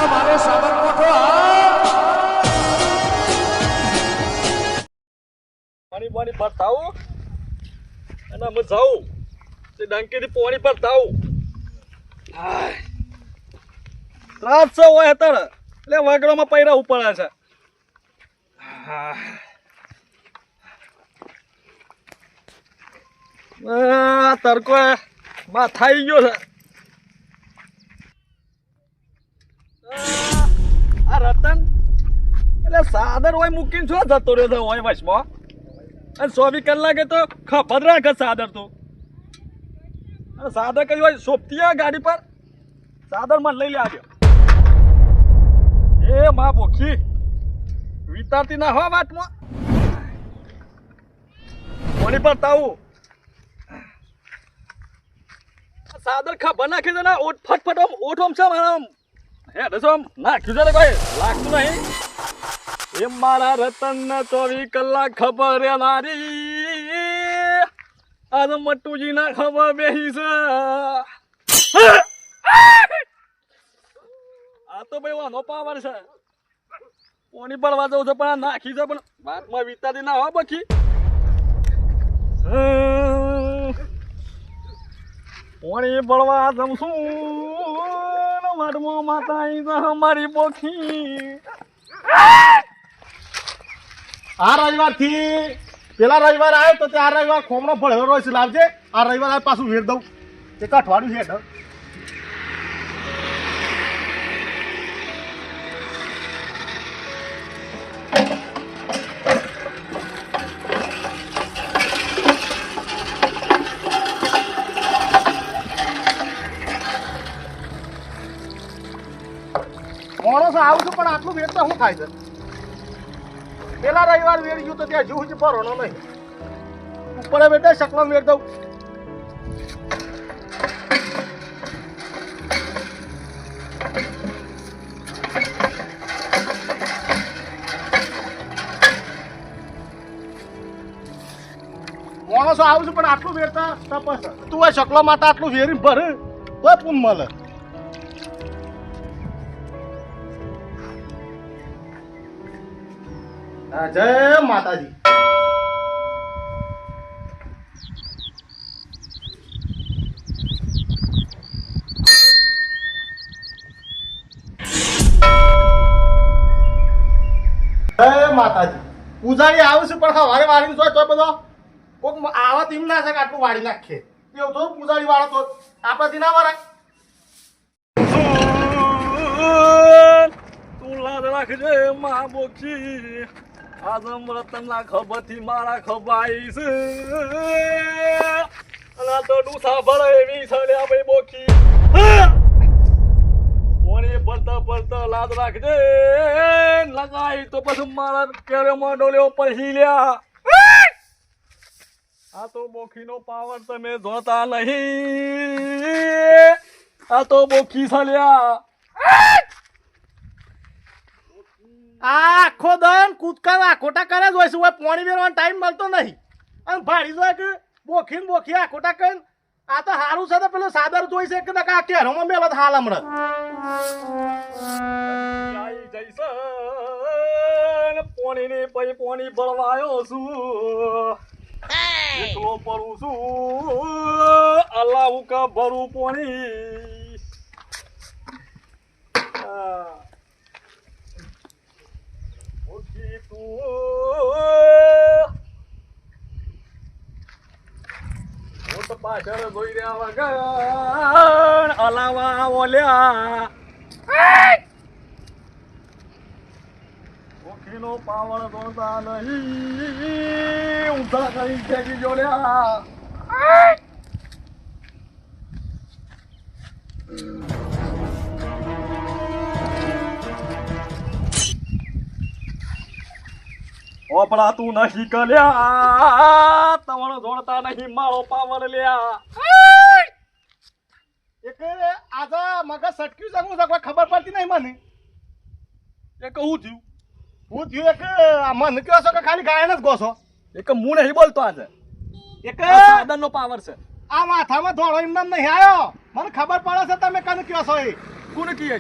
મારો સાબરકોઠો પાણી પાણી ભરતાવું અને અમે જાઉં તે ડંકીથી પાણી ભરતાવું ત્રાસ છે હોય અત્યારે એટલે વગડામાં પૈરા ઉપડે છે તડકો માથા આવી ગયો છે આ રતન એટલે સાદર હોય મૂકીને છો જતો રહ્યો છે હોય વચમાં અને 24 કલાકે તો ખપત રાખે સાદર તો અને સાદર કઈ હોય સોપતી ગાડી પર સાદર મને લઈ લે આવ્યો એ માં બોખી વિતારતી ના હો વાતમાં કોની પર તાવું સાદર ખબર નાખી દે ને ઓટ ફટફટ ઓઠ ઓમ છે મારા હે દસો નાખ્યું છે કોઈ લાગતું નહીં એમ મારા રતન ને 24 કલાક ખબર મારી આજ મટુજી ના ખબર બેહી છે આ તો ભાઈ વાનો પાવર છે કોની પડવા જવું છે પણ આ નાખી છે પણ વાતમાં વિતારી ના હો બખી કોની પડવા જમશું વાડમાં માતા આવી મારી બોખી આ રવિવાર થી પેલા રવિવાર આવ્યો તો તે આ રવિવાર ખોમનો ભળેલો રોજ લાવજે આ રવિવાર આવે પાછું વેર દઉં એક અઠવાડિયું હેઠ માણસ આવું છું પણ આટલું વેર તો શું થાય છે પેલા રવિવાર વેર ગયું તો ત્યાં જીવ જ ભરવાનો નહીં ઉપર બેટા શકલો વેર દઉં માણસો આવું છું પણ આટલું વેરતા તપસ તું આ શકલો માટે આટલું વેરી ભરે તો પૂન મળે જય માતાજી જય માતાજી પૂજારી આવું છું પણ સવારે વાળી તો બધો કોક આવા તેમ ના છે કે આટલું વાળી નાખે એવું તો પૂજારી વાળો તો આપણાથી ના વરાય તું લાદ રાખજે માં બોખી આદમ રતનના ખભરથી મારા ખભાઈ છે અને તો ડૂસા ભરે એવી સળ્યા ભાઈ બોખી કોણી પડતા પડતા લાદ રાખજે લગાઈ તો પછી મારા કેરેમાં ડોલ્યો પછી લ્યા આ તો બોખીનો પાવર તમે જોતા નહીં આ તો બોખી સળ્યા આખો દન કૂદકા ખોટા કરે જ હોય છે પાણી વેરવાનો ટાઈમ મળતો નહીં અને ભાડી જોય કે બોખી આ ખોટા કરીને આ તો સારું છે તો પેલું સાદર જોઈ છે કે આ કેરોમાં મેળત હાલ હમણાં પોણી પછી પોણી ભરવાયો છું એટલો ભરું છું અલાવું કા ભરું પોણી હું તો પાછળ જોઈ રહ્યા વગર અલાવા ઓલ્યા ઓખીનો પાવર જોતા નહીં ઊંધા કરી ફેંકી જોડ્યા ઓપડા તું નહીં કલ્યા તમારો જોડતા નહીં મારો પાવર લ્યા એક આજે મગજ સટક્યું છે હું કોઈ ખબર પડતી નહીં મને એ કહું થયું હું થયું એક મને કયો છો કે ખાલી ગાયન જ ગોસો એક હું નહીં બોલતો આજે એક સાધન નો પાવર છે આ માથામાં ધોળો એમ નહીં આવ્યો મને ખબર પડે છે તમે કને કયો છો એ કોને કી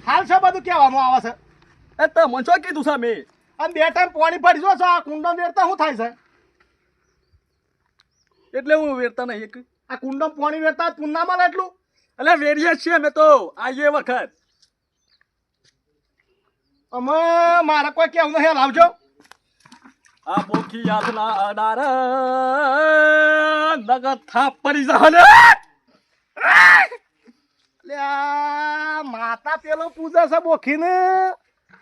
હાલ છે બધું કહેવાનું આવે છે એ તો મને શું કીધું છે મેં અને બે ટાઈમ પાણી પડી જો છો આ કુંડો વેરતા શું થાય છે એટલે હું વેરતા નહીં એક આ કુંડો પાણી વેરતા પુન્ના મળે એટલું એટલે વેરીએ છીએ અમે તો આઈએ વખત અમે મારે કોઈ કેવું નહીં લાવજો આ બોખી યાદના અડાર નગર થાપ પડી જહને લે આ માતા પેલો પૂજે છે બોખીને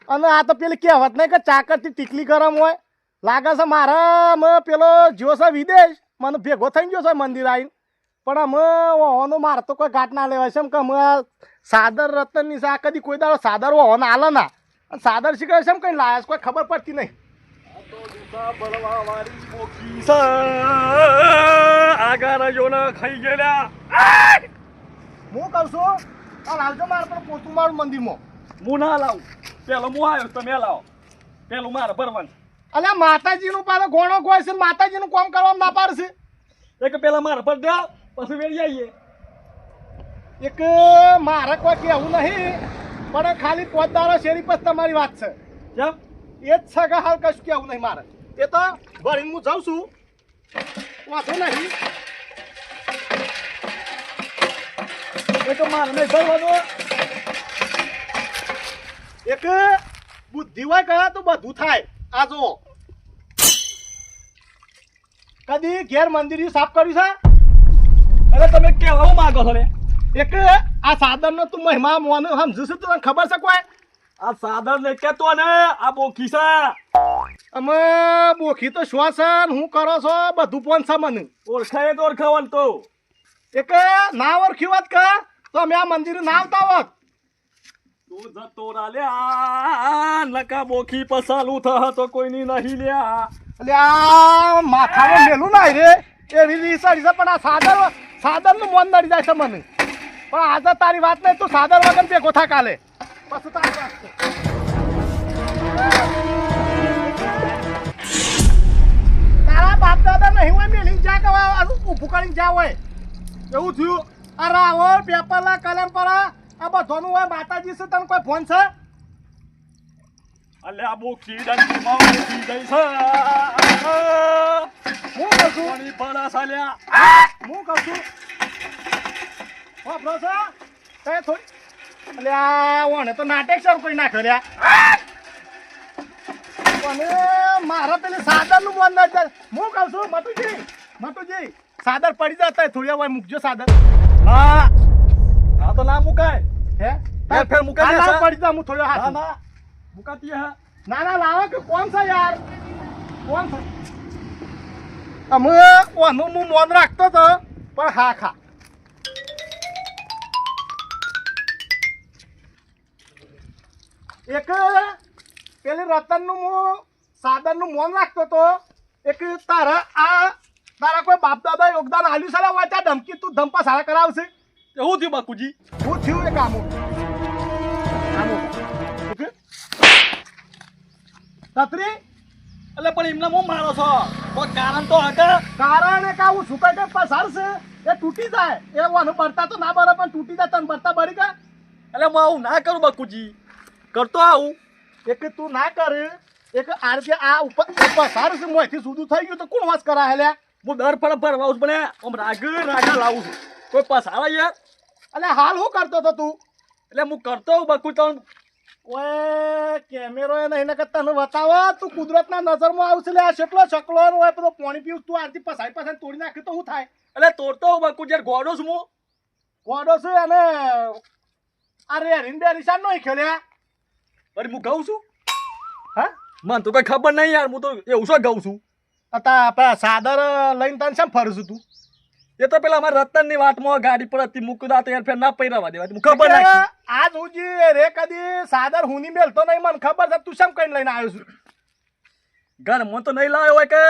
અને આ તો પેલી કહેવત નહીં કે ચાકરથી ટીકલી ગરમ હોય લાગે છે મારા પેલો જો છે વિદેશ મને ભેગો થઈ ગયો છે મંદિર આવીને પણ અમે ઓનો મારે તો કોઈ ઘાટ ના લેવાય છે એમ કે અમે સાદર રતનની છે આ કદી કોઈ દાડો સાદર ઓને આલે ના અને સાદર શીખે છે એમ કઈ લાયા છે કોઈ ખબર પડતી નહીં આગળ જોને ખાઈ ગયેલા હું કહું છું આ લાલજો મારે પણ પોતું મારું મંદિરમાં હું ના લાવું પેલો હું આવ્યો તમે લાવો પેલું મારે ભરવાનું અલ્યા માતાજીનું પાછો ઘોણો ગોય છે માતાજીનું કામ કરવામાં ના પાડશે એક પેલા મારે ભર દે પછી વેરી આવીએ એક મારે કોઈ કહેવું નહીં પણ ખાલી પોતદારો શેરી પર તમારી વાત છે કેમ એ જ છે કે હાલ કશું કહેવું નહીં મારે એ તો ભરીને હું જાઉં છું વાંધો નહીં એક મારે નહીં ભરવાનું એક બુદ્ધિ હોય કહે તો બધું થાય આ જો કદી ઘેર મંદિર સાફ કર્યું છે એટલે તમે કેવા માંગો છો રે એક આ સાધનનો તું મહિમા મોને સમજુ છું તને ખબર છે કોઈ આ સાદર ને કેતો ને આ બોખી છે અમે બોખી તો શું છે હું કરો છો બધું પણ છે મને ઓળખાય તો ઓળખાવાનું તો એક ના ઓળખ્યું હોત કે તો અમે આ મંદિર ના આવતા હોત તું જતો લ્યા નકા બોખી પસાલું થા તો કોઈની નહીં લ્યા અલ્યા માથામાં મેલું ના રે એવી રીસાડી છે પણ આ સાદરનું મન નડી જાય છે મને પણ આજે તારી વાત નહીં તું સાદર વગર ભેગો થા કાલે પછી તારી વાત છે. તારા બાપ દાદા નહીં હોય મેલીને જા કે ઊભું કરીને જા હોય એવું થયું આ રાવળ પેપરલા કલમ પર આ બધાનું હોય માતાજી છે તને કોઈ ફોન છે અલ્યા બોખી ડંકી મારી ગઈ છે હું કહું છું કોની પડા સાલ્યા હું કહું છું વાપરો છો તે થોડી અલ્યા ઓને તો નાટક શરૂ કરી નાખ્યો લ્યા અને મારા પેલી સાદરનું મન ના જાય હું કહું છું મટુજી સાદર પડી જતા થોડી વાર મૂકજો સાદર હા આ તો ના મુકાય હે ફેર મુકાય ના, છે. ના, પડી જા હું થોડો ના હાથ ના મુકાતી હે ના લાવો કે કોણ છે યાર કોણ છે અમે ઓનું હું મોન રાખતો તો પણ હા ખા એક પેલી રતનનું હું સાદરનું મોન રાખતો તો એક તારા કોઈ બાપ દાદા યોગદાન આલ્યું છે હોય ત્યાં ધમકી તું ધમપા સારા કરાવશે એવું થયું બાપુજી હું થયું એક આમો ઓકે છત્રી એટલે પણ એમને હું મારો છો કોઈ કારણ તો હકે કારણ એક આવું સુકાઈ કે પસાર છે એ તૂટી જાય એ વાનું બરતા તો ના બરે પણ તૂટી જાય તને બરતા બરી કા એટલે હું આવું ના કરું બાપુજી કરતો આવું એક તું ના કર એક આરકે આ ઉપર પસાર છે મોયથી સુધું થઈ ગયું તો કોણ વાસ કરા હેલ્યા હું દર ફળ ભરવાઉં બને આમ રાગા લાવું છું કોઈ પસારા યાર એટલે હાલ હું કરતો તો તું એટલે હું કરતો હોઉં બકુ તો ઓય કેમેરો એ નહીં ને કે તને બતાવો તું કુદરતના નજરમાં આવશે લે આ કેટલો ચકલો હોય પેલો પાણી પીવું તું આરતી પસાઈ પસાઈ તોડી નાખી તો શું થાય એટલે તોડતો હોઉં બકુ જ્યારે ગોડો છું હું કોડો છે અને અરે રીંડે નિશાન નો ખેલ્યા અરે હું ગાઉં છું હા મને તો કઈ ખબર નહીં યાર હું તો એવું શું ગાઉં છું હતા સાદર લઈને તને શેમ ફરું છું તું એ તો પેલા અમારા રતનની વાતમાં ગાડી પર હતી મૂકતા તો યાર ફેર ના પૈરાવા દેવા ખબર નાખી આજ હુજી રે કદી સાદર હુની મેલતો નહીં મને ખબર છે તું શેમ કઈને લઈને આવ્યો છું ઘર મને તો નહીં લાવ્યો હોય કે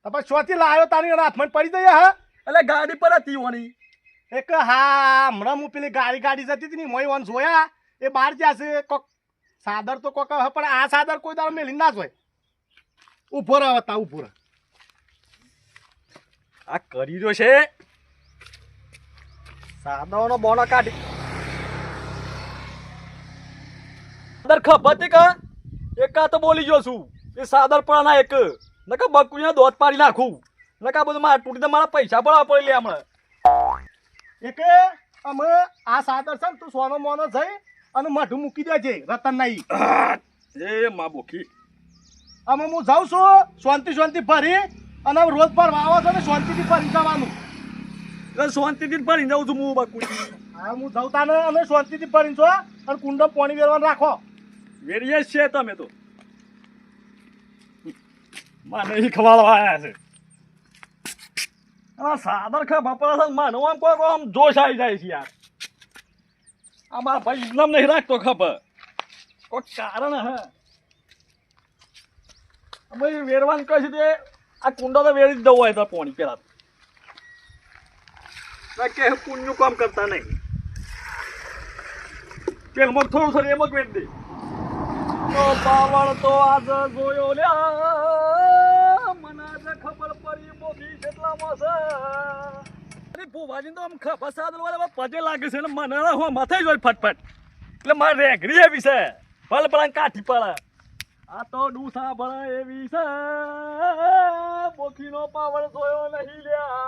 તો પછી શોથી લાવ્યો તારી હાથમાં પડી જઈએ હા એટલે ગાડી પર હતી ઓની એક હા હમણાં હું પેલી ગાડી જતી હતી ને મોય વન જોયા એ બહાર જ્યાં છે કોક સાદર તો કોક પણ આ સાદર કોઈ દાડો મેલી ના જ હોય ઉભો રહો તા ઉભો રહો આ કરી રહ્યો છે સાદાનો બોનો કાઢી ખભતી કા એકા તો બોલી ગયો છું એ સાદર પણ ના એક નકા બકુયા દોત પાડી નાખું નકા બધું મારા તૂટી મારા પૈસા ભરવા પડે લે હમણાં એકે અમે આ સાદર છે ને તું સોનો મોનો જઈ અને મઢું મૂકી દેજે રતન નહીં એ માં બોખી અમે હું જાઉં છું શાંતિ ભરી અને રોજ પર વાવો છો ને શાંતિથી ભરી જવાનું એટલે શાંતિથી ભરી જાઉં છું હું બકુજી હા હું જાઉં તાને અને શાંતિથી ભરી છો અને કુંડમ પાણી વેરવાનું રાખો વેરીએ છે તમે તો મને ખવાડવા આવ્યા છે આ સાદર ખા બાપા માનો આમ કોઈ આમ જોશ આવી જાય છે યાર આ મારા ભાઈ ઇસ્લામ નહીં રાખતો ખબર કોઈ કારણ હે અમે વેરવાનું કહે છે તે આ કુંડો તો વેરી જ દઉં હોય તો પાણી પેલા કે પુણ્યનું કામ કરતા નહીં પેલમાં થોડું થોડું એમાં વેચ દે તો પાવળ તો આજ જોયો લ્યા મને આજે ખબર પડી મોટી કેટલામાં છે અરે ભૂવાજી તો આમ ખબર સાદર વાળા પજે લાગે છે ને મને હો માથે જ હોય ફટફટ એટલે મારે રેગરી એવી છે ભલે ભલે કાઠી પડે આ તો ડૂસા ભળે એવી છે બોખીનો પાવળ જોયો નહીં લ્યા